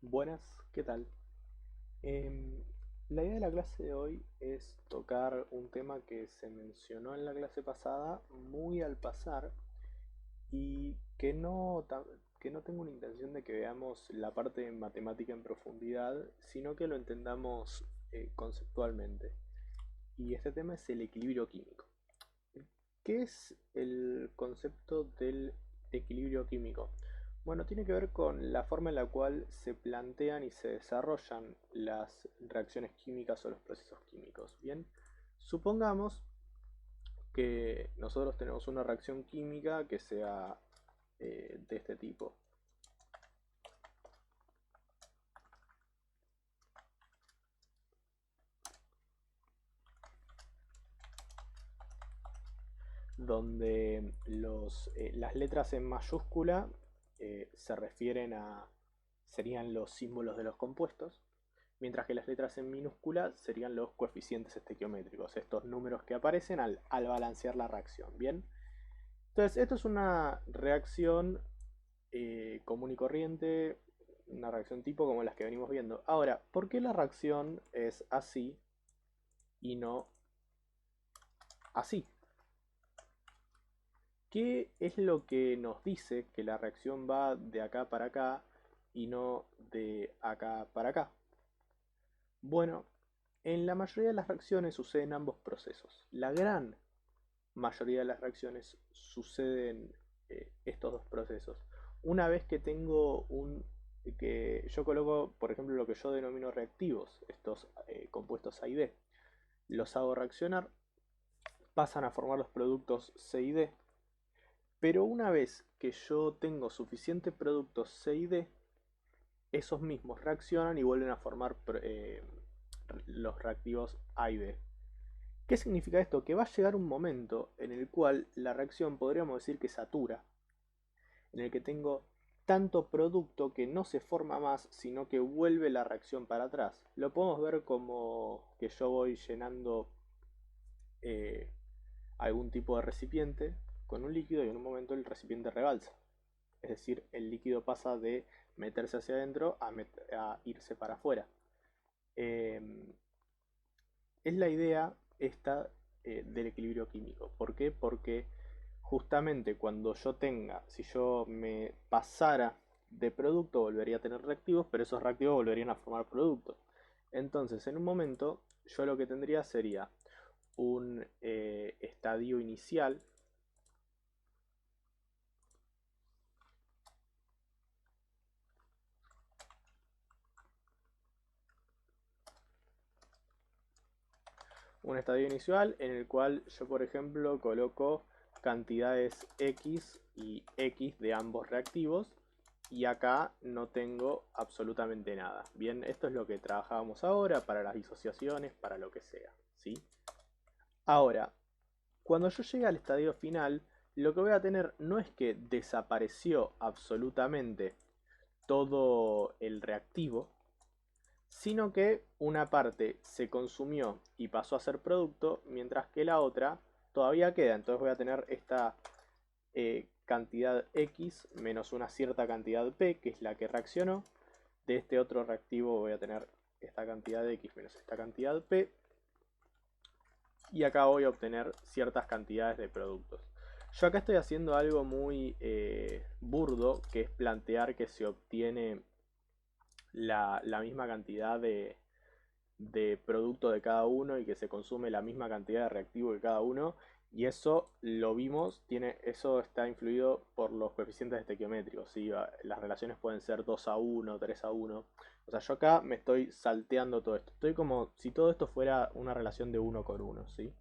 Buenas, ¿qué tal? Em, la idea de la clase de hoy es tocar un tema que se mencionó en la clase pasada muy al pasar y que no tengo una intención de que veamos la parte de matemática en profundidad, sino que lo entendamos conceptualmente. Y este tema es el equilibrio químico. ¿Qué es el concepto del equilibrio químico? Bueno, tiene que ver con la forma en la cual se plantean y se desarrollan las reacciones químicas o los procesos químicos. Bien, supongamos que nosotros tenemos una reacción química que sea de este tipo, donde las letras en mayúscula se refieren a, serían los símbolos de los compuestos, mientras que las letras en minúscula serían los coeficientes estequiométricos, estos números que aparecen al balancear la reacción. Bien, entonces esto es una reacción común y corriente, una reacción tipo como las que venimos viendo. Ahora, ¿por qué la reacción es así y no así? ¿Qué es lo que nos dice que la reacción va de acá para acá y no de acá para acá? Bueno, en la mayoría de las reacciones suceden ambos procesos. La gran mayoría de las reacciones suceden estos dos procesos. Una vez que tengo que yo coloco, por ejemplo, lo que yo denomino reactivos, estos compuestos A y D, los hago reaccionar, pasan a formar los productos C y D, pero una vez que yo tengo suficientes productos C y D, esos mismos reaccionan y vuelven a formar los reactivos A y B. ¿Qué significa esto? Que va a llegar un momento en el cual la reacción podríamos decir que satura, en el que tengo tanto producto que no se forma más, sino que vuelve la reacción para atrás. Lo podemos ver como que yo voy llenando eh, algún tipo de recipiente con un líquido y en un momento el recipiente rebalsa. Es decir, el líquido pasa de meterse hacia adentro a irse para afuera. Eh, es la idea esta del equilibrio químico. ¿Por qué? Porque justamente cuando yo tenga, si yo me pasara de producto, volvería a tener reactivos, pero esos reactivos volverían a formar productos. Entonces, en un momento, yo lo que tendría sería un estadio inicial, en el cual yo, por ejemplo, coloco cantidades X y X de ambos reactivos y acá no tengo absolutamente nada. Bien, esto es lo que trabajábamos ahora para las disociaciones, para lo que sea, ¿sí? Ahora, cuando yo llegue al estadio final, lo que voy a tener no es que desapareció absolutamente todo el reactivo, sino que una parte se consumió y pasó a ser producto, mientras que la otra todavía queda. Entonces voy a tener esta cantidad X menos una cierta cantidad P, que es la que reaccionó. De este otro reactivo voy a tener esta cantidad de X menos esta cantidad P. Y acá voy a obtener ciertas cantidades de productos. Yo acá estoy haciendo algo muy burdo, que es plantear que se obtiene la misma cantidad de producto de cada uno y que se consume la misma cantidad de reactivo de cada uno. Y eso lo vimos, eso está influido por los coeficientes estequiométricos, ¿sí? Las relaciones pueden ser 2 a 1, 3 a 1. O sea, yo acá me estoy salteando todo esto. Estoy como si todo esto fuera una relación de uno con uno, ¿sí?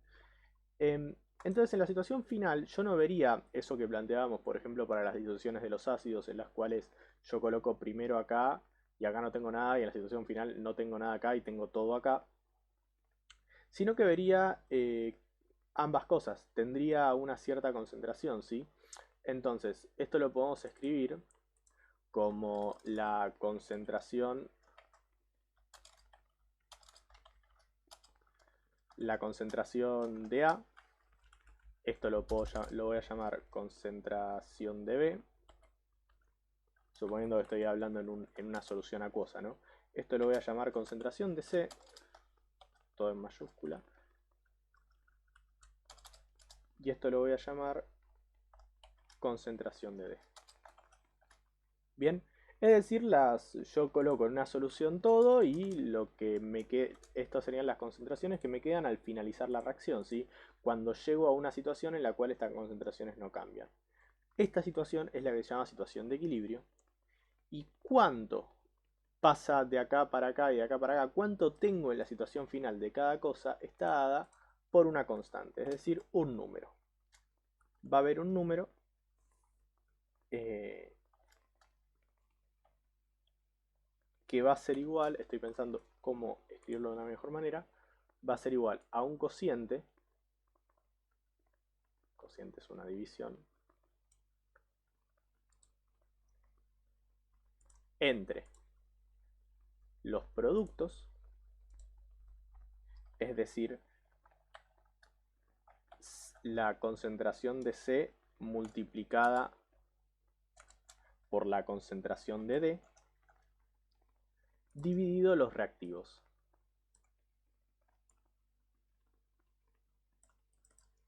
Entonces, en la situación final, yo no vería eso que planteábamos, por ejemplo, para las disociaciones de los ácidos, en las cuales yo coloco primero acá y acá no tengo nada, y en la situación final no tengo nada acá y tengo todo acá, sino que vería ambas cosas. Tendría una cierta concentración, ¿sí? Entonces, esto lo podemos escribir como la concentración de A. Esto lo voy a llamar concentración de B. suponiendo que estoy hablando en una solución acuosa, ¿no? Esto lo voy a llamar concentración de C, todo en mayúscula. Y esto lo voy a llamar concentración de D. Bien, es decir, yo coloco en una solución todo y lo que me queda, estas serían las concentraciones que me quedan al finalizar la reacción, ¿sí? Cuando llego a una situación en la cual estas concentraciones no cambian. Esta situación es la que se llama situación de equilibrio. ¿Y cuánto pasa de acá para acá y de acá para acá? ¿Cuánto tengo en la situación final de cada cosa? Está dada por una constante, es decir, un número. Va a haber un número que va a ser igual, estoy pensando cómo escribirlo de una mejor manera, va a ser igual a un cociente es una división, entre los productos, es decir, la concentración de C multiplicada por la concentración de D, dividido los reactivos.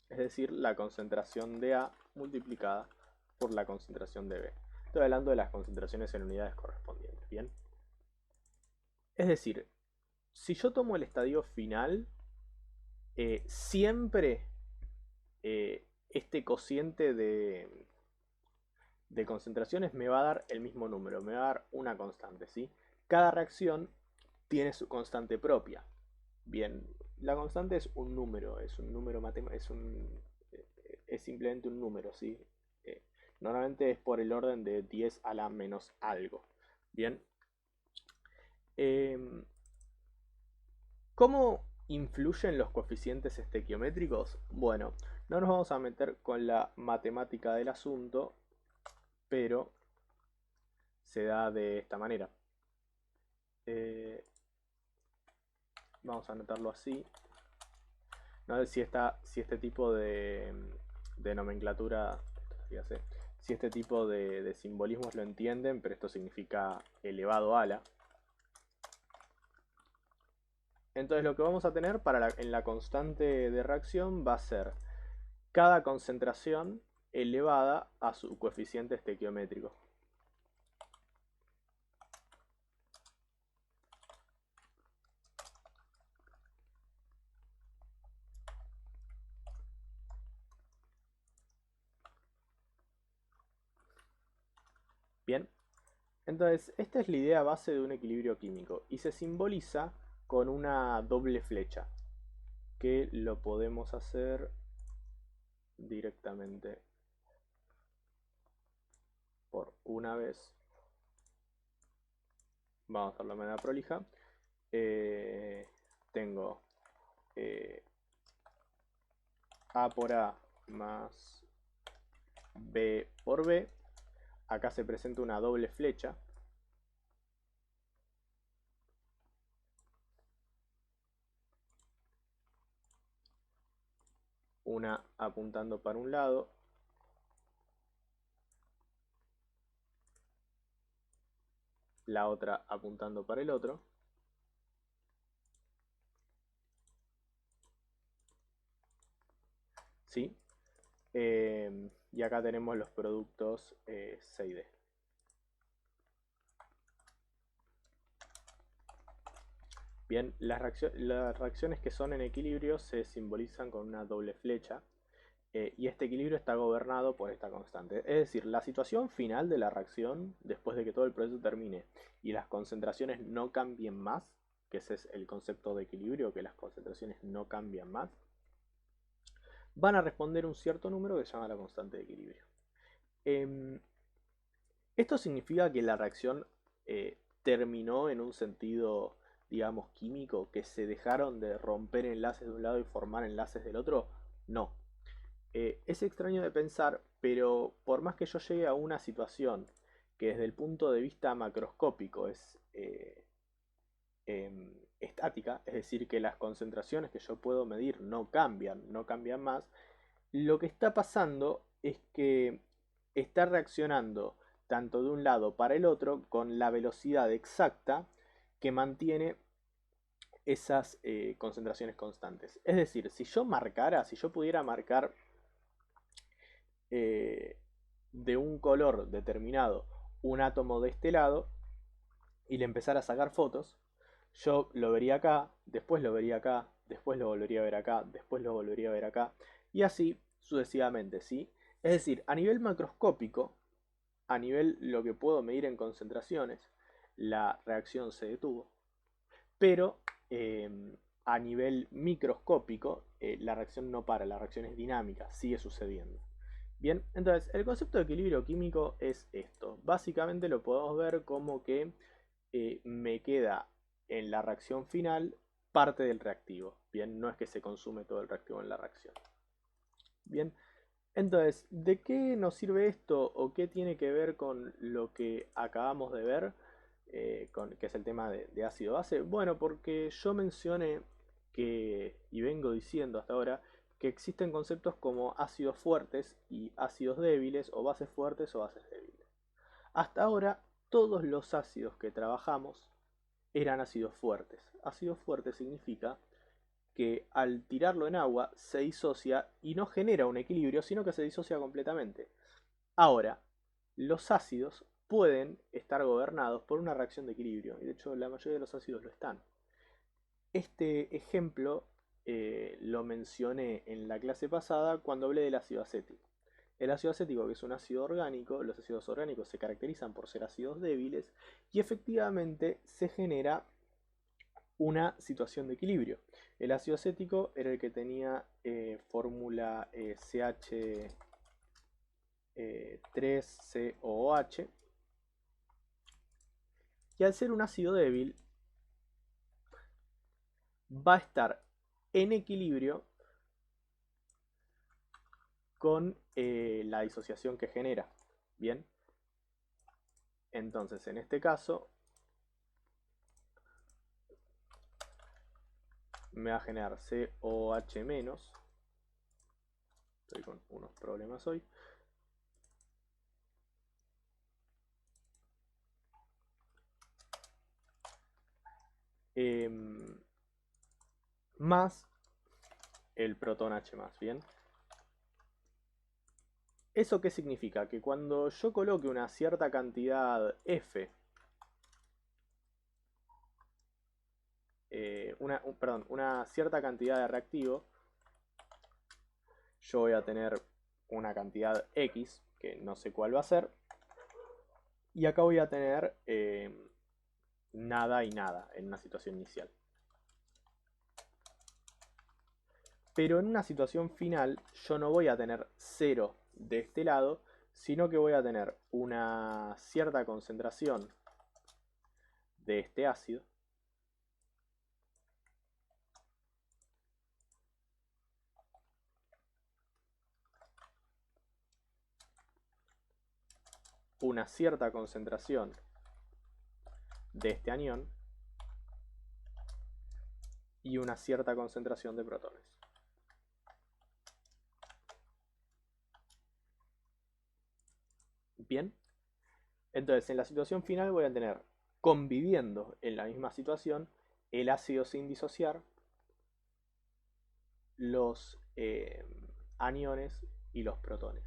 Es decir, la concentración de A multiplicada por la concentración de B. Estoy hablando de las concentraciones en unidades correspondientes, ¿bien? Es decir, si yo tomo el estadio final, siempre este cociente de concentraciones me va a dar el mismo número, me va a dar una constante, ¿sí? Cada reacción tiene su constante propia. Bien, la constante es un número matemático, es simplemente un número, ¿sí? Normalmente es por el orden de 10 a la menos algo. Bien. ¿Cómo influyen los coeficientes estequiométricos? Bueno, no nos vamos a meter con la matemática del asunto, pero se da de esta manera. Vamos a anotarlo así. No sé si este tipo de nomenclatura, si este tipo de simbolismos lo entienden, pero esto significa elevado a la. Entonces lo que vamos a tener en la constante de reacción va a ser cada concentración elevada a su coeficiente estequiométrico. Bien, entonces esta es la idea base de un equilibrio químico y se simboliza con una doble flecha que lo podemos hacer directamente por una vez. Vamos a hacerlo de manera prolija. Tengo A por A más B por B. Acá se presenta una doble flecha. Una apuntando para un lado. La otra apuntando para el otro. ¿Sí? Y acá tenemos los productos C y D. Bien, las reacciones que son en equilibrio se simbolizan con una doble flecha y este equilibrio está gobernado por esta constante. Es decir, la situación final de la reacción, después de que todo el proceso termine y las concentraciones no cambien más, que ese es el concepto de equilibrio, que las concentraciones no cambian más, van a responder un cierto número que se llama la constante de equilibrio. Esto significa que la reacción terminó en un sentido, digamos, químico, que se dejaron de romper enlaces de un lado y formar enlaces del otro. No. Es extraño de pensar, pero por más que yo llegue a una situación que desde el punto de vista macroscópico es estática, es decir, que las concentraciones que yo puedo medir no cambian más, lo que está pasando es que está reaccionando tanto de un lado para el otro con la velocidad exacta que mantiene esas concentraciones constantes. Es decir, si yo pudiera marcar eh, de un color determinado un átomo de este lado y le empezara a sacar fotos, yo lo vería acá, después lo vería acá, después lo volvería a ver acá, después lo volvería a ver acá, y así sucesivamente, ¿sí? Es decir, a nivel macroscópico, a nivel lo que puedo medir en concentraciones, la reacción se detuvo, pero eh, a nivel microscópico la reacción no para, la reacción es dinámica, sigue sucediendo. Bien, entonces el concepto de equilibrio químico es esto. Básicamente lo podemos ver como que me queda en la reacción final parte del reactivo. Bien, no es que se consume todo el reactivo en la reacción. Bien, entonces, ¿de qué nos sirve esto o qué tiene que ver con lo que acabamos de ver, que es el tema de ácido base? Bueno, porque yo mencioné que, y vengo diciendo hasta ahora, que existen conceptos como ácidos fuertes y ácidos débiles, o bases fuertes o bases débiles. Hasta ahora, todos los ácidos que trabajamos eran ácidos fuertes. Ácido fuerte significa que al tirarlo en agua se disocia y no genera un equilibrio, sino que se disocia completamente. Ahora, los ácidos pueden estar gobernados por una reacción de equilibrio, y de hecho la mayoría de los ácidos lo están. Este ejemplo lo mencioné en la clase pasada cuando hablé del ácido acético. El ácido acético, que es un ácido orgánico, los ácidos orgánicos se caracterizan por ser ácidos débiles y efectivamente se genera una situación de equilibrio. El ácido acético era el que tenía fórmula CH3COOH y al ser un ácido débil va a estar en equilibrio con la disociación que genera. Bien, entonces en este caso me va a generar COH menos. Estoy con unos problemas hoy. Más el protón H más, ¿bien? ¿Eso qué significa? Que cuando yo coloque una cierta cantidad F, una cierta cantidad de reactivo, yo voy a tener una cantidad X, que no sé cuál va a ser, y acá voy a tener nada y nada en una situación inicial. Pero en una situación final yo no voy a tener 0 de este lado, sino que voy a tener una cierta concentración de este ácido una cierta concentración de este anión y una cierta concentración de protones. Bien, entonces en la situación final voy a tener conviviendo en la misma situación el ácido sin disociar, los aniones y los protones.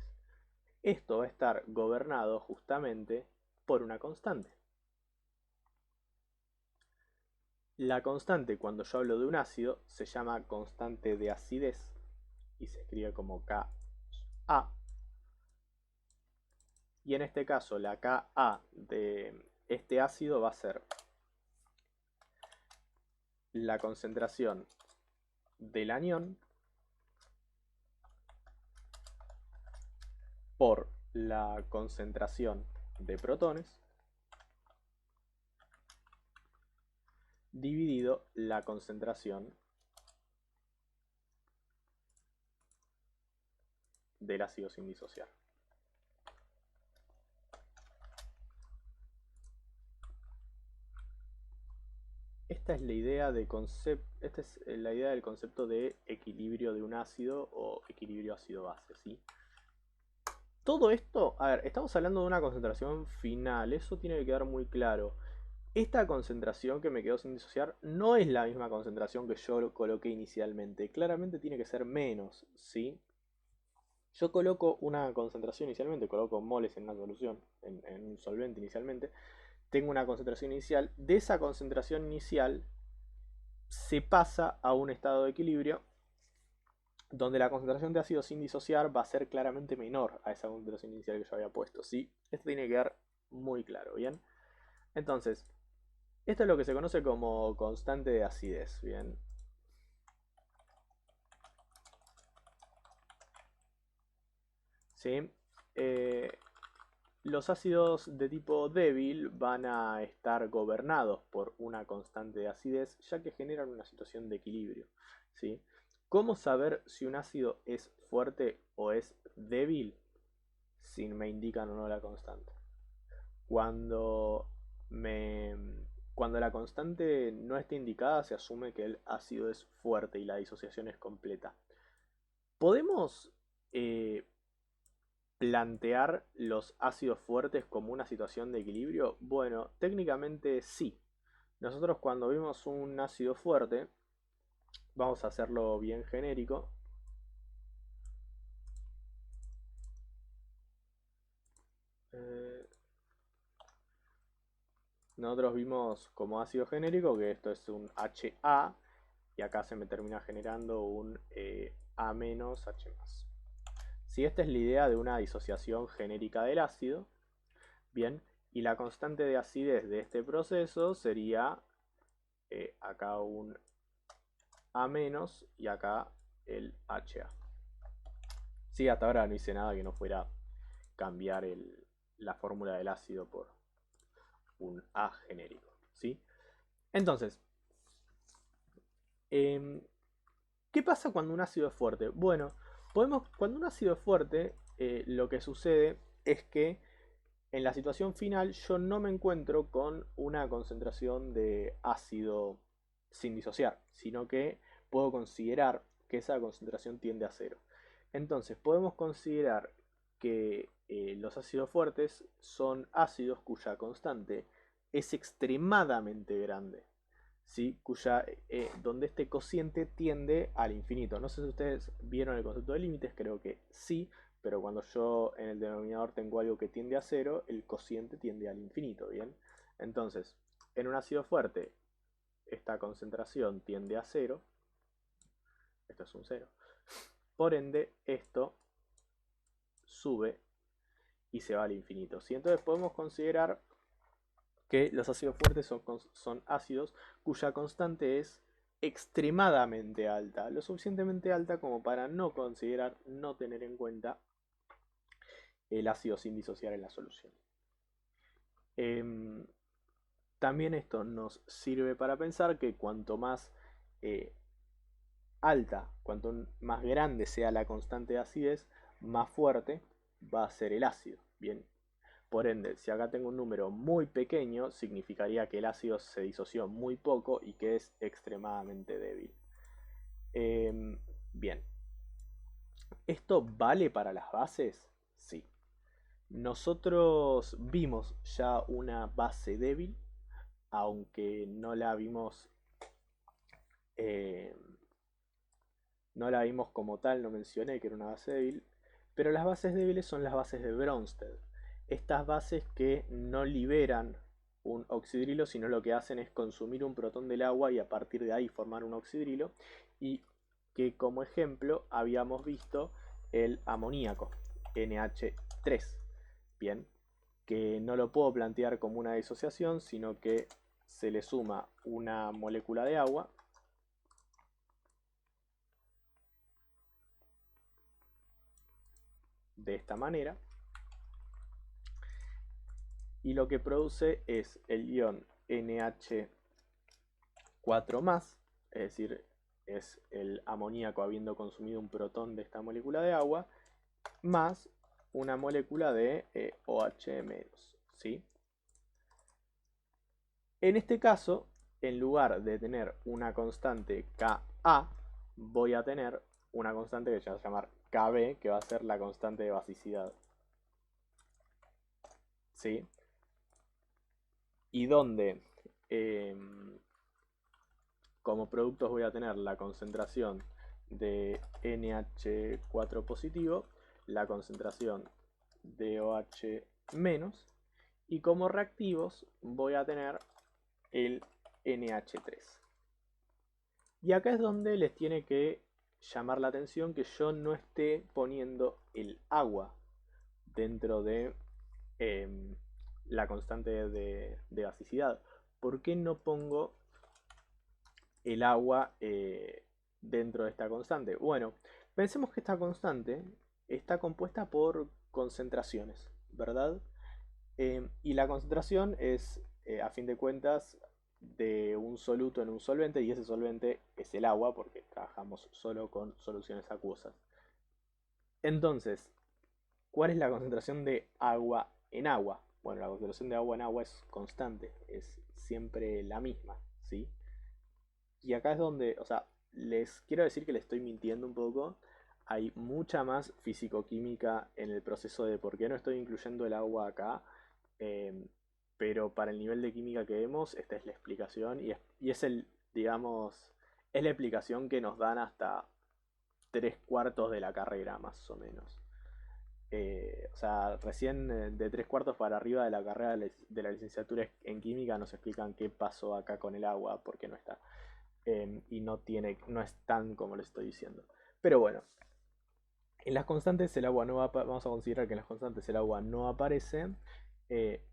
Esto va a estar gobernado justamente por una constante. La constante, cuando yo hablo de un ácido, se llama constante de acidez y se escribe como Ka. Y en este caso la Ka de este ácido va a ser la concentración del anión por la concentración de protones dividido la concentración del ácido sin disociar. Esta es la idea del concepto de equilibrio de un ácido o equilibrio ácido-base, ¿sí? Todo esto, a ver, estamos hablando de una concentración final, eso tiene que quedar muy claro. Esta concentración que me quedó sin disociar no es la misma concentración que yo coloqué inicialmente. Claramente tiene que ser menos, ¿sí? Yo coloco una concentración inicialmente, coloco moles en una solución, en un solvente inicialmente. Tengo una concentración inicial. De esa concentración inicial se pasa a un estado de equilibrio donde la concentración de ácido sin disociar va a ser claramente menor a esa concentración inicial que yo había puesto, ¿sí? Esto tiene que quedar muy claro, ¿bien? Entonces, esto es lo que se conoce como constante de acidez, ¿bien? ¿Sí? Eh, los ácidos de tipo débil van a estar gobernados por una constante de acidez, ya que generan una situación de equilibrio, ¿sí? ¿Cómo saber si un ácido es fuerte o es débil? Si me indican o no la constante. Cuando, me, cuando la constante no esté indicada, se asume que el ácido es fuerte y la disociación es completa. ¿Podemos eh, plantear los ácidos fuertes como una situación de equilibrio? Bueno, técnicamente sí. Nosotros cuando vimos un ácido fuerte, vamos a hacerlo bien genérico. Eh, nosotros vimos como ácido genérico que esto es un HA y acá se me termina generando un A menos H más. Si esta es la idea de una disociación genérica del ácido, bien, y la constante de acidez de este proceso sería acá un A menos y acá el HA. Sí, hasta ahora no hice nada que no fuera cambiar la fórmula del ácido por un A genérico, ¿sí? Entonces, eh, ¿qué pasa cuando un ácido es fuerte? Bueno, cuando un ácido es fuerte, lo que sucede es que en la situación final yo no me encuentro con una concentración de ácido sin disociar, sino que puedo considerar que esa concentración tiende a cero. Entonces podemos considerar que los ácidos fuertes son ácidos cuya constante es extremadamente grande. ¿Sí? Donde este cociente tiende al infinito. No sé si ustedes vieron el concepto de límites, creo que sí, pero cuando yo en el denominador tengo algo que tiende a cero, el cociente tiende al infinito, ¿bien? Entonces, en un ácido fuerte, esta concentración tiende a cero, esto es un cero. Por ende, esto sube y se va al infinito. ¿Sí? Entonces podemos considerar que los ácidos fuertes son ácidos cuya constante es extremadamente alta, lo suficientemente alta como para no considerar, no tener en cuenta el ácido sin disociar en la solución. Em, También esto nos sirve para pensar que cuanto más eh, alta, cuanto más grande sea la constante de acidez, más fuerte va a ser el ácido. Bien, por ende, si acá tengo un número muy pequeño, significaría que el ácido se disoció muy poco y que es extremadamente débil. Bien, ¿esto vale para las bases? Sí. Nosotros vimos ya una base débil, aunque eh, no la vimos como tal, no mencioné que era una base débil, pero las bases débiles son las bases de Bronsted. Estas bases que no liberan un oxidrilo, sino lo que hacen es consumir un protón del agua y a partir de ahí formar un oxidrilo, y que como ejemplo habíamos visto el amoníaco, NH3. Bien, que no lo puedo plantear como una disociación, sino que se le suma una molécula de agua de esta manera, y lo que produce es el ion NH4+, es decir, es el amoníaco habiendo consumido un protón de esta molécula de agua, más una molécula de OH-, ¿sí? En este caso, en lugar de tener una constante Ka, voy a tener una constante que se va a llamar Kb, que va a ser la constante de basicidad. ¿sí? Y donde como productos voy a tener la concentración de NH4 positivo, la concentración de OH menos, y como reactivos voy a tener el NH3. Y acá es donde les tiene que llamar la atención que yo no esté poniendo el agua dentro de la constante de basicidad. ¿Por qué no pongo el agua dentro de esta constante? Bueno, pensemos que esta constante está compuesta por concentraciones, ¿verdad? Y la concentración es, a fin de cuentas, de un soluto en un solvente, y ese solvente es el agua, porque trabajamos solo con soluciones acuosas. Entonces, ¿cuál es la concentración de agua en agua? Bueno, la concentración de agua en agua es constante, es siempre la misma, ¿sí? Y acá es donde, o sea, les quiero decir que les estoy mintiendo un poco. Hay mucha más fisicoquímica en el proceso de por qué no estoy incluyendo el agua acá. eh, pero para el nivel de química que vemos, esta es la explicación y es el, digamos, es la explicación que nos dan hasta 3/4 de la carrera, más o menos. O sea, recién de 3/4 para arriba de la carrera de la licenciatura en química nos explican qué pasó acá con el agua, por qué no está. Y no es tan como les estoy diciendo. Pero bueno, en las constantes el agua no va vamos a considerar que en las constantes el agua no aparece, eh,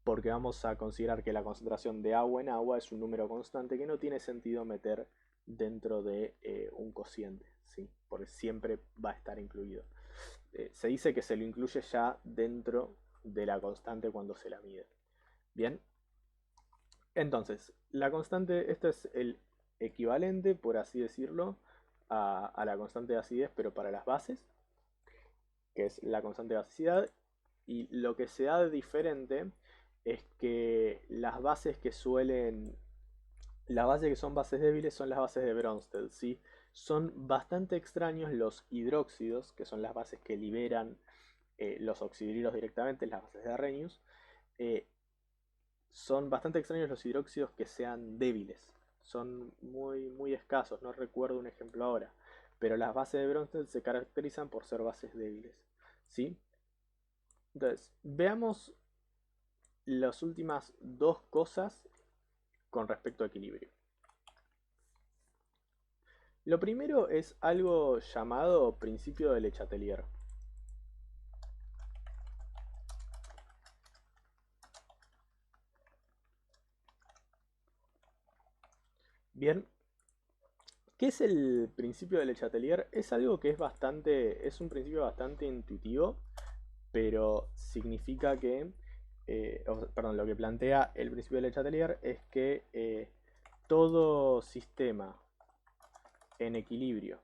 porque vamos a considerar que la concentración de agua en agua es un número constante que no tiene sentido meter dentro de un cociente, ¿sí? Porque siempre va a estar incluido. Se dice que se lo incluye ya dentro de la constante cuando se la mide. Bien, entonces, la constante, esto es el equivalente, por así decirlo, a la constante de acidez, pero para las bases, que es la constante de basicidad. Y lo que se da de diferente es que las bases que son bases débiles son las bases de Bronsted, ¿sí? Son bastante extraños los hidróxidos, que son las bases que liberan los oxidrilos directamente, las bases de Arrhenius. eh, Son bastante extraños los hidróxidos que sean débiles. Son muy, muy escasos, no recuerdo un ejemplo ahora. Pero las bases de Bronsted se caracterizan por ser bases débiles, ¿sí? Entonces, veamos las últimas dos cosas con respecto a equilibrio. Lo primero es algo llamado principio de Le Chatelier. Bien, ¿qué es el principio de Le Chatelier? Es algo que es un principio bastante intuitivo, pero significa que, perdón, lo que plantea el principio de Le Chatelier es que todo sistema en equilibrio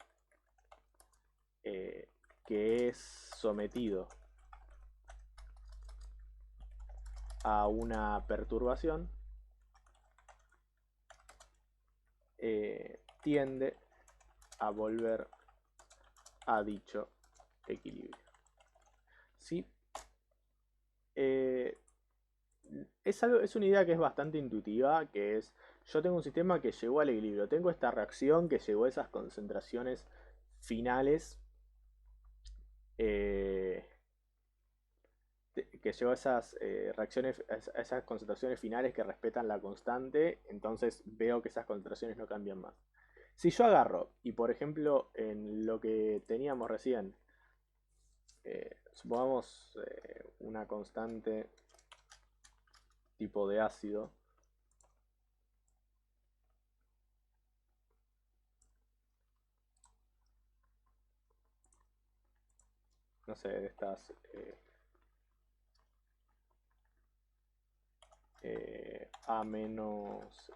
que es sometido a una perturbación tiende a volver a dicho equilibrio. ¿Sí? Eh, es una idea que es bastante intuitiva, que es, yo tengo un sistema que llegó al equilibrio, tengo esta reacción que llegó a esas concentraciones finales, eh, que llegó a esas reacciones, a esas concentraciones finales que respetan la constante, entonces veo que esas concentraciones no cambian más. Si yo agarro, y por ejemplo, en lo que teníamos recién, supongamos una constante tipo de ácido, no sé, de estas A menos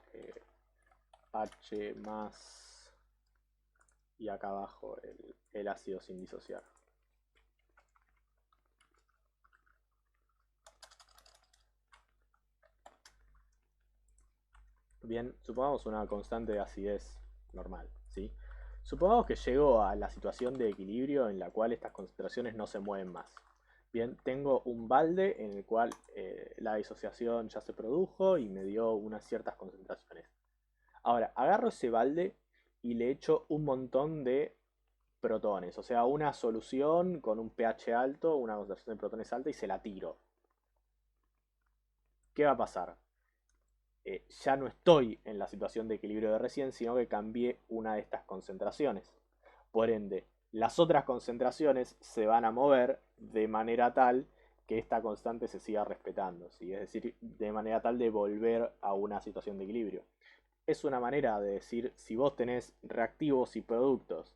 H más y acá abajo el ácido sin disociar. Bien, supongamos una constante de acidez normal, ¿sí? Supongamos que llego a la situación de equilibrio en la cual estas concentraciones no se mueven más. Bien, tengo un balde en el cual la disociación ya se produjo y me dio unas ciertas concentraciones. Ahora, agarro ese balde y le echo un montón de protones, o sea, una solución con un pH alto, una concentración de protones alta y se la tiro. ¿Qué va a pasar? Ya no estoy en la situación de equilibrio de recién, sino que cambié una de estas concentraciones. Por ende, las otras concentraciones se van a mover de manera tal que esta constante se siga respetando, ¿sí? Es decir, de manera tal de volver a una situación de equilibrio. Es una manera de decir, si vos tenés reactivos y productos,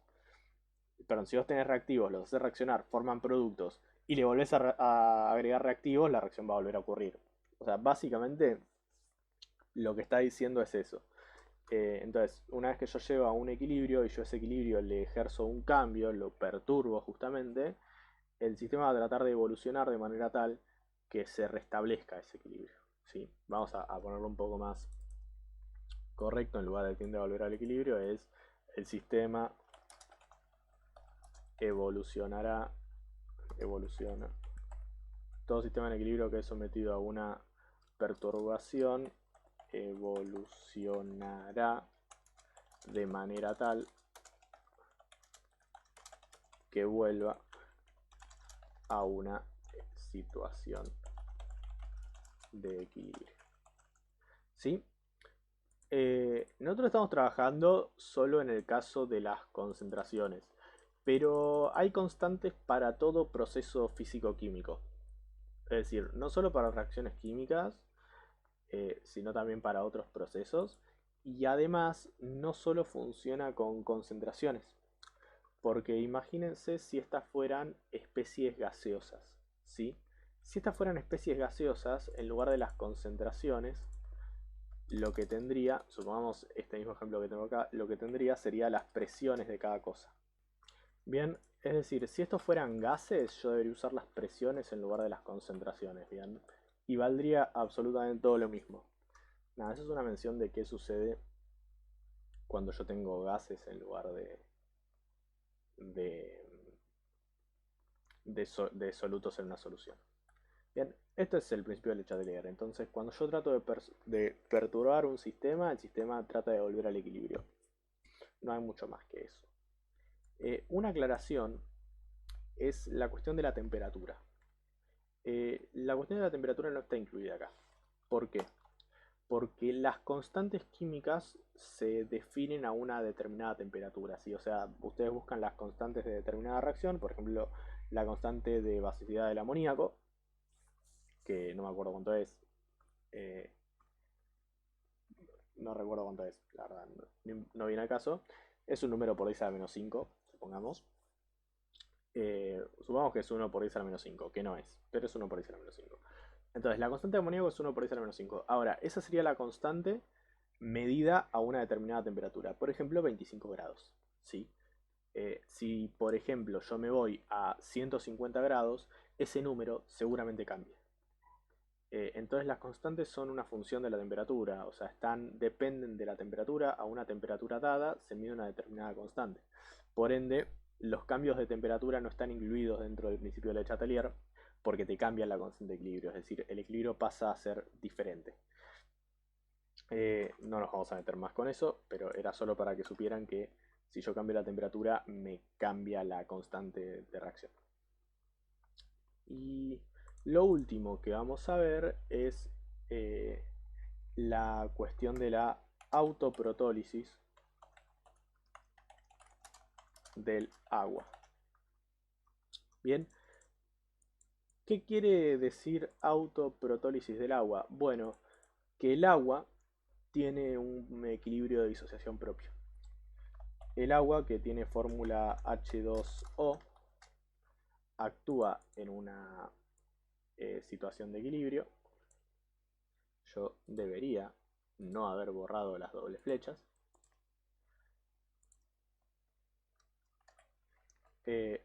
perdón, si vos tenés reactivos, los haces reaccionar, forman productos, y le volvés a agregar reactivos, la reacción va a volver a ocurrir. O sea, básicamente lo que está diciendo es eso. Entonces, una vez que yo llego a un equilibrio y yo a ese equilibrio le ejerzo un cambio, lo perturbo justamente, el sistema va a tratar de evolucionar de manera tal que se restablezca ese equilibrio. ¿Sí? Vamos a ponerlo un poco más correcto, en lugar de tiende a volver al equilibrio, es el sistema evoluciona. Todo sistema en equilibrio que es sometido a una perturbación evolucionará de manera tal que vuelva a una situación de equilibrio. ¿Sí? Nosotros estamos trabajando solo en el caso de las concentraciones, pero hay constantes para todo proceso físico-químico. Es decir, no solo para reacciones químicas, sino también para otros procesos. Y además, no solo funciona con concentraciones, porque imagínense si estas fueran especies gaseosas, ¿sí? Si estas fueran especies gaseosas, en lugar de las concentraciones, lo que tendría, supongamos este mismo ejemplo que tengo acá, lo que tendría sería las presiones de cada cosa. Bien, es decir, si estos fueran gases, yo debería usar las presiones en lugar de las concentraciones, bien. Y valdría absolutamente todo lo mismo. Nada, eso es una mención de qué sucede cuando yo tengo gases en lugar de, de solutos en una solución. Bien, esto es el principio del Chatelier. Entonces, cuando yo trato de perturbar un sistema, el sistema trata de volver al equilibrio. No hay mucho más que eso. Una aclaración es la cuestión de la temperatura. La cuestión de la temperatura no está incluida acá. ¿Por qué? Porque las constantes químicas se definen a una determinada temperatura, ¿sí? O sea, ustedes buscan las constantes de determinada reacción, por ejemplo, la constante de basicidad del amoníaco, que no me acuerdo cuánto es, eh, no recuerdo cuánto es, la verdad, no viene al caso, es un número por 10 a la menos 5, supongamos. Supongamos que es 1 por 10 a la menos 5, que no es, pero es 1 por 10 a la menos 5. Entonces, la constante de amoníaco es 1 por 10 a la menos 5. Ahora, esa sería la constante medida a una determinada temperatura. Por ejemplo, 25 grados. ¿Sí? Si, por ejemplo, yo me voy a 150 grados, ese número seguramente cambia. Entonces, las constantes son una función de la temperatura. O sea, dependen de la temperatura. A una temperatura dada se mide una determinada constante. Por ende, los cambios de temperatura no están incluidos dentro del principio de Le Chatelier porque te cambia la constante de equilibrio. Es decir, el equilibrio pasa a ser diferente. No nos vamos a meter más con eso, pero era solo para que supieran que si yo cambio la temperatura, me cambia la constante de reacción. Y lo último que vamos a ver es la cuestión de la autoprotólisis del agua. Bien, ¿qué quiere decir autoprotólisis del agua? Bueno, que el agua tiene un equilibrio de disociación propio. El agua, que tiene fórmula H2O, actúa en una situación de equilibrio. Yo debería no haber borrado las dobles flechas. Eh,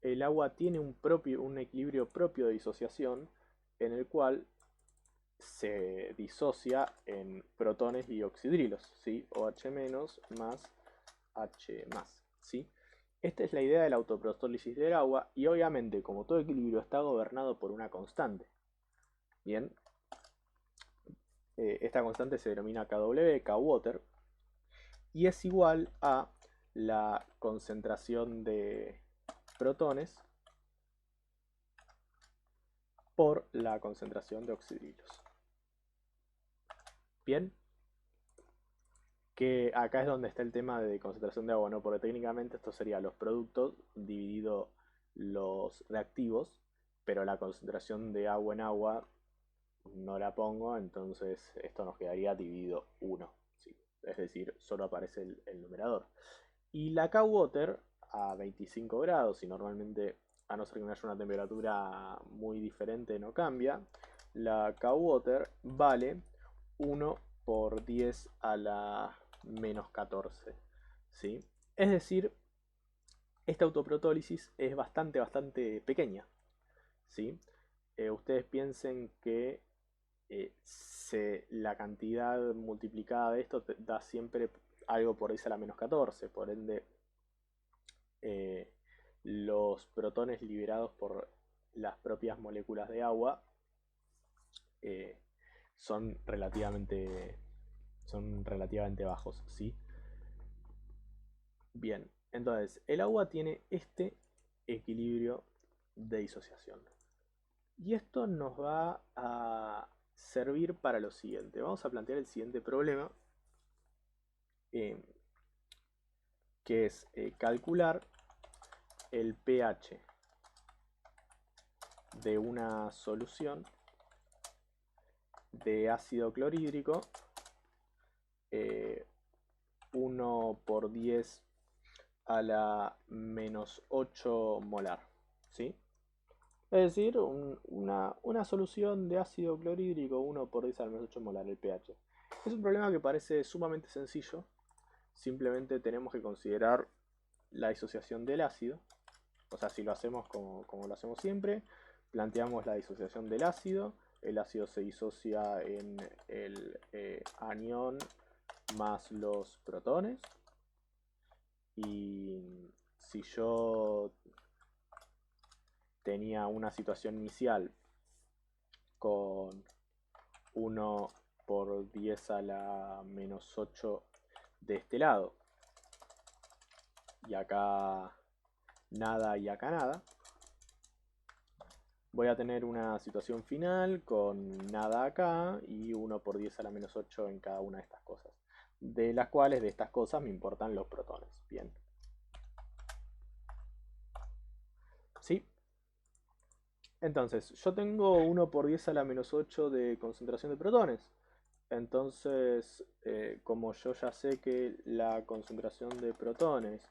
el agua tiene un equilibrio propio de disociación en el cual se disocia en protones y oxidrilos, ¿sí? OH- más H+, ¿sí? Esta es la idea de la autoprotólisis del agua y obviamente como todo equilibrio está gobernado por una constante. Bien, esta constante se denomina Kw, Kwater, y es igual a la concentración de protones por la concentración de oxidrilos. Bien, que acá es donde está el tema de concentración de agua, ¿no? Porque técnicamente esto sería los productos dividido los reactivos, pero la concentración de agua en agua no la pongo, entonces esto nos quedaría dividido 1, ¿sí? Es decir, solo aparece el numerador. Y la Kwater a 25 grados, y normalmente, a no ser que no haya una temperatura muy diferente, no cambia, la Kwater vale 1 por 10 a la menos 14, ¿sí? Es decir, esta autoprotólisis es bastante pequeña, ¿sí? Ustedes piensen que la cantidad multiplicada de esto da siempre algo por 10 a la menos 14, por ende eh, los protones liberados por las propias moléculas de agua eh, son relativamente, son relativamente bajos, ¿sí? Bien, entonces el agua tiene este equilibrio de disociación. Y esto nos va a servir para lo siguiente. Vamos a plantear el siguiente problema, eh, que es calcular el pH de una solución de ácido clorhídrico 1 por 10 a la menos 8 molar, ¿sí? Es decir, una solución de ácido clorhídrico 1 por 10 a la menos 8 molar, el pH. Es un problema que parece sumamente sencillo, simplemente tenemos que considerar la disociación del ácido, o sea, si lo hacemos como lo hacemos siempre, planteamos la disociación del ácido, el ácido se disocia en el anión más los protones, y si yo tenía una situación inicial con 1 por 10 a la menos 8 de este lado, y acá nada y acá nada, voy a tener una situación final con nada acá y 1 por 10 a la menos 8 en cada una de estas cosas, de las cuales de estas cosas me importan los protones. Bien, ¿sí? Entonces, yo tengo 1 por 10 a la menos 8 de concentración de protones. Entonces, como yo ya sé que la concentración de protones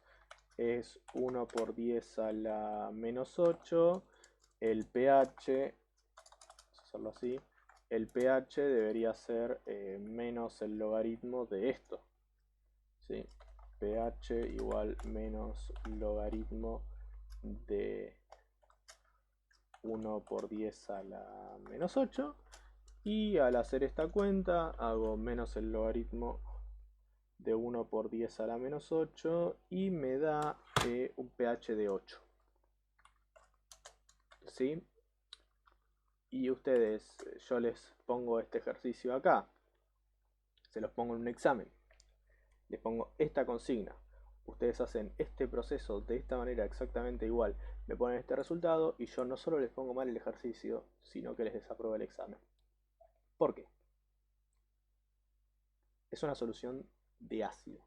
es 1 por 10 a la menos 8, el pH, vamos a hacerlo así, el pH debería ser menos el logaritmo de esto, ¿sí? pH igual menos logaritmo de 1 por 10 a la menos 8, y al hacer esta cuenta hago menos el logaritmo de 1 por 10 a la menos 8 y me da un pH de 8, ¿sí? Y ustedes, yo les pongo este ejercicio acá, se los pongo en un examen, les pongo esta consigna, ustedes hacen este proceso de esta manera exactamente igual, me ponen este resultado y yo no solo les pongo mal el ejercicio, sino que les desapruebo el examen. ¿Por qué? Es una solución de ácido,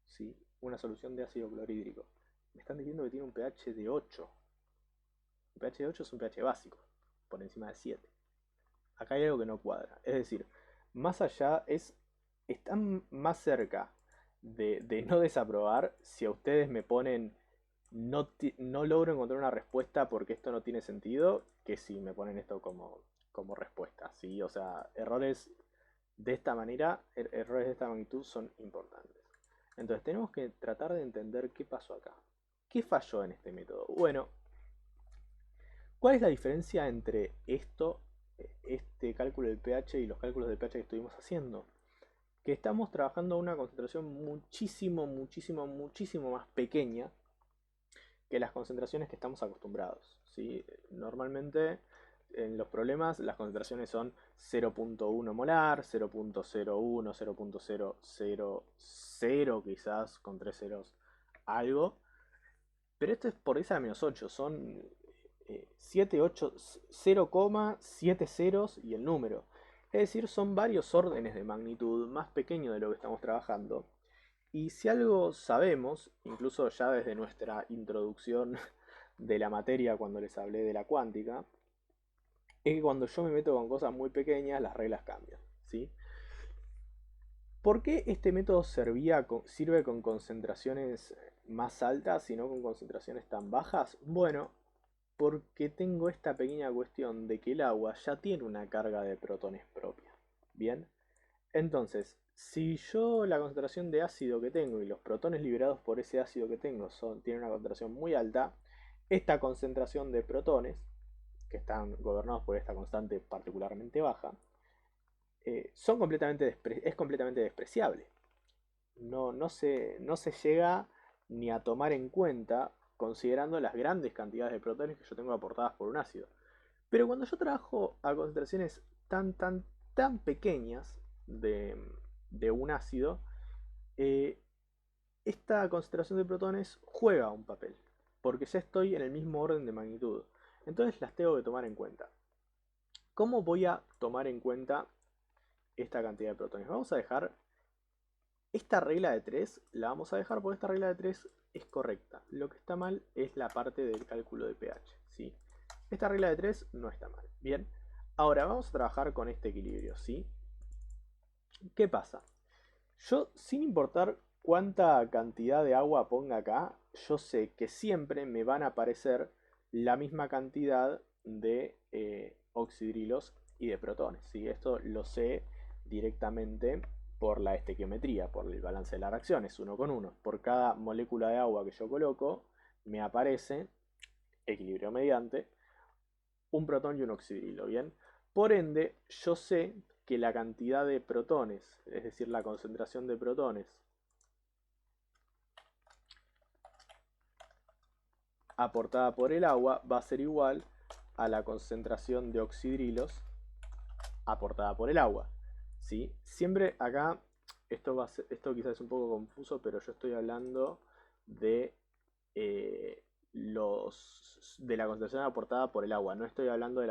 ¿sí? Una solución de ácido clorhídrico. Me están diciendo que tiene un pH de 8. El pH de 8 es un pH básico, por encima de 7. Acá hay algo que no cuadra. Es decir, más allá están más cerca de no desaprobar si a ustedes me ponen no logro encontrar una respuesta porque esto no tiene sentido, que si me ponen esto como respuesta, ¿sí? O sea, errores de esta manera, errores de esta magnitud son importantes. Entonces tenemos que tratar de entender qué pasó acá. ¿Qué falló en este método? Bueno, ¿cuál es la diferencia entre esto este cálculo del pH y los cálculos del pH que estuvimos haciendo? Que estamos trabajando a una concentración muchísimo más pequeña que las concentraciones que estamos acostumbrados, ¿sí? Normalmente en los problemas las concentraciones son 0.1 molar, 0.01, 0.000 quizás, con 3 ceros algo. Pero esto es por 10 a la menos 8, son 7, 8, 0,7 ceros y el número. Es decir, son varios órdenes de magnitud más pequeños de lo que estamos trabajando. Y si algo sabemos, incluso ya desde nuestra introducción de la materia cuando les hablé de la cuántica, es que cuando yo me meto con cosas muy pequeñas, las reglas cambian, ¿sí? ¿Por qué este método sirve con concentraciones más altas y no con concentraciones tan bajas? Bueno, porque tengo esta pequeña cuestión de que el agua ya tiene una carga de protones propia. Bien, entonces, si yo la concentración de ácido que tengo y los protones liberados por ese ácido que tengo tienen una concentración muy alta, esta concentración de protones, que están gobernados por esta constante particularmente baja, es completamente despreciable. No se llega ni a tomar en cuenta considerando las grandes cantidades de protones que yo tengo aportadas por un ácido. Pero cuando yo trabajo a concentraciones tan pequeñas de un ácido, eh, esta concentración de protones juega un papel, porque ya estoy en el mismo orden de magnitud. Entonces las tengo que tomar en cuenta. ¿Cómo voy a tomar en cuenta esta cantidad de protones? Vamos a dejar esta regla de 3, la vamos a dejar porque esta regla de 3 es correcta. Lo que está mal es la parte del cálculo de pH, ¿sí? Esta regla de 3 no está mal. Bien, ahora vamos a trabajar con este equilibrio, ¿sí? ¿Qué pasa? Yo, sin importar cuánta cantidad de agua ponga acá, yo sé que siempre me van a aparecer la misma cantidad de oxidrilos y de protones, ¿sí? Esto lo sé directamente por la estequiometría, por el balance de las reacciones, uno con uno. Por cada molécula de agua que yo coloco, me aparece, equilibrio mediante, un protón y un oxidrilo, ¿bien? Por ende, yo sé que la cantidad de protones, es decir, la concentración de protones aportada por el agua va a ser igual a la concentración de oxidrilos aportada por el agua, ¿sí? Siempre acá, esto quizás es un poco confuso, pero yo estoy hablando de de la concentración aportada por el agua. No estoy hablando de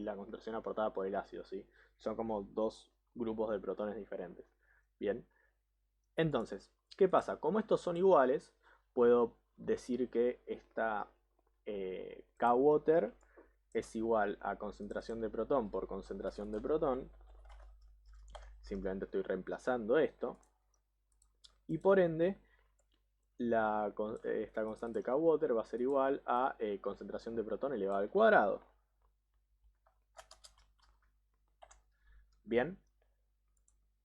la concentración aportada por el ácido, ¿sí? Son como dos grupos de protones diferentes. Bien. Entonces, ¿qué pasa? Como estos son iguales, puedo decir que esta K-Water es igual a concentración de protón por concentración de protón. Simplemente estoy reemplazando esto. Y por ende, esta constante K-Water va a ser igual a concentración de protón elevado al cuadrado. Bien.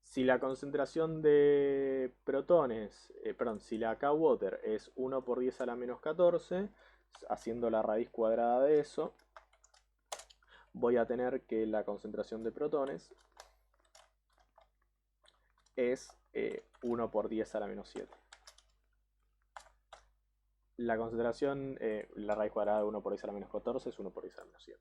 Si la concentración de protones, si la K-Water es 1 por 10 a la menos 14, haciendo la raíz cuadrada de eso, voy a tener que la concentración de protones es 1 por 10 a la menos 7. La concentración, la raíz cuadrada de 1 por 10 a la menos 14 es 1 por 10 a la menos 7.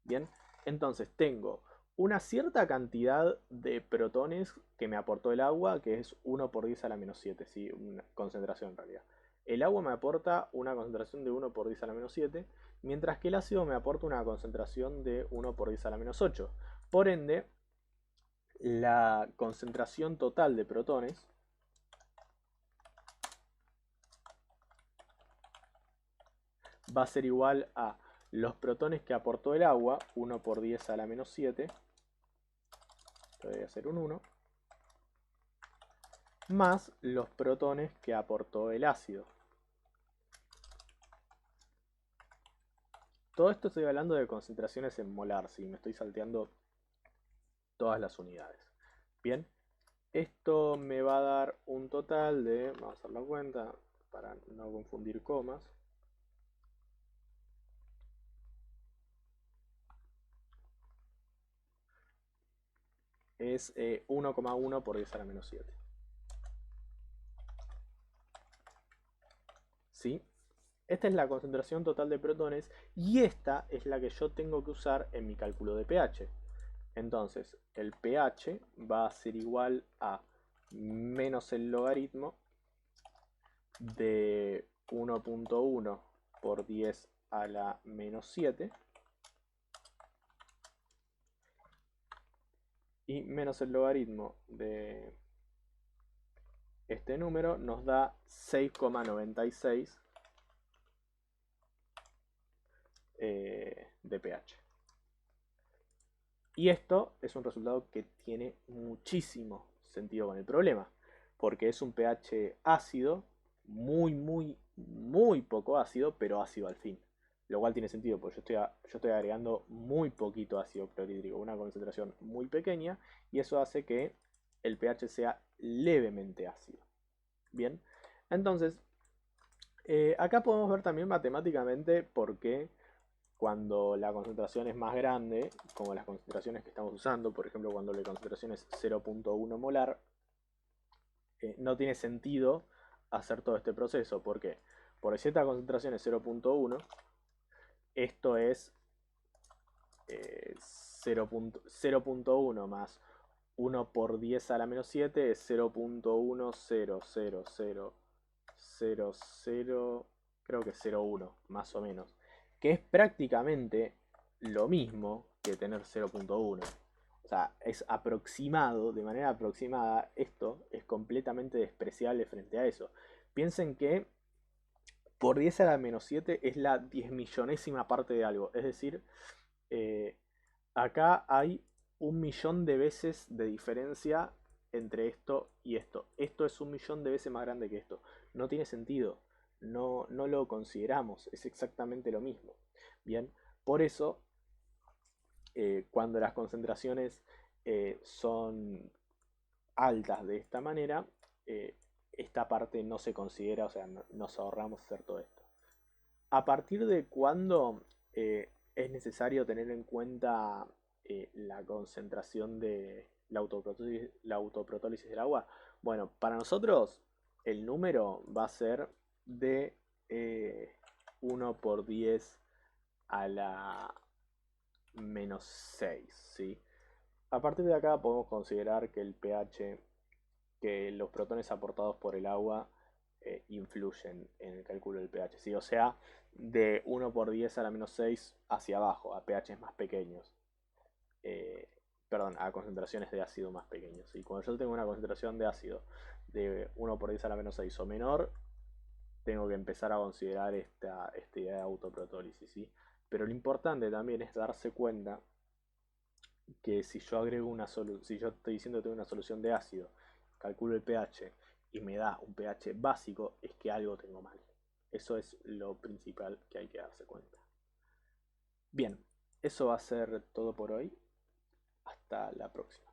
Bien, entonces tengo una cierta cantidad de protones que me aportó el agua, que es 1 por 10 a la menos 7, ¿sí? Una concentración en realidad. El agua me aporta una concentración de 1 por 10 a la menos 7, mientras que el ácido me aporta una concentración de 1 por 10 a la menos 8. Por ende, la concentración total de protones va a ser igual a los protones que aportó el agua, 1 por 10 a la menos 7, debería ser un 1, más los protones que aportó el ácido. Todo esto estoy hablando de concentraciones en molar, ¿sí? Me estoy salteando todas las unidades. Bien, esto me va a dar un total de, vamos a hacer la cuenta para no confundir comas, es 1,1 por 10 a la menos 7. ¿Sí? Esta es la concentración total de protones y esta es la que yo tengo que usar en mi cálculo de pH. Entonces, el pH va a ser igual a menos el logaritmo de 1,1 por 10 a la menos 7 y menos el logaritmo de este número nos da 6,96 de pH. Y esto es un resultado que tiene muchísimo sentido con el problema, porque es un pH ácido, muy poco ácido, pero ácido al fin. Lo cual tiene sentido, porque yo estoy agregando muy poquito ácido clorhídrico, una concentración muy pequeña, y eso hace que el pH sea levemente ácido. Bien, entonces, acá podemos ver también matemáticamente por qué cuando la concentración es más grande, como las concentraciones que estamos usando, por ejemplo cuando la concentración es 0,1 molar, no tiene sentido hacer todo este proceso. ¿Por qué? Porque si esta concentración es 0,1, esto es 0,1 más 1 por 10 a la menos 7 es 0,1000000, creo que 0,1 más o menos, que es prácticamente lo mismo que tener 0,1. O sea, es aproximado, de manera aproximada, esto es completamente despreciable frente a eso. Piensen que por 10 a la menos 7 es la 10 millonésima parte de algo. Es decir, eh, acá hay 1.000.000 de veces de diferencia entre esto y esto. Esto es 1.000.000 de veces más grande que esto. No tiene sentido. No lo consideramos. Es exactamente lo mismo. Bien, por eso, cuando las concentraciones son altas de esta manera, esta parte no se considera, o sea, nos ahorramos hacer todo esto. ¿A partir de cuándo es necesario tener en cuenta la concentración de la autoprotólisis del agua? Bueno, para nosotros el número va a ser de 1 por 10 a la menos 6, ¿sí? A partir de acá podemos considerar que el pH, que los protones aportados por el agua influyen en el cálculo del pH, ¿sí? O sea, de 1 por 10 a la menos 6 hacia abajo, a pHs más pequeños. Eh, Perdón, a concentraciones de ácido más pequeños, ¿sí? Cuando yo tengo una concentración de ácido de 1 por 10 a la menos 6 o menor, tengo que empezar a considerar esta idea de autoprotólisis, ¿sí? Pero lo importante también es darse cuenta que si yo agrego si yo estoy diciendo que tengo una solución de ácido, calculo el pH y me da un pH básico, es que algo tengo mal. Eso es lo principal que hay que darse cuenta. Bien, eso va a ser todo por hoy. Hasta la próxima.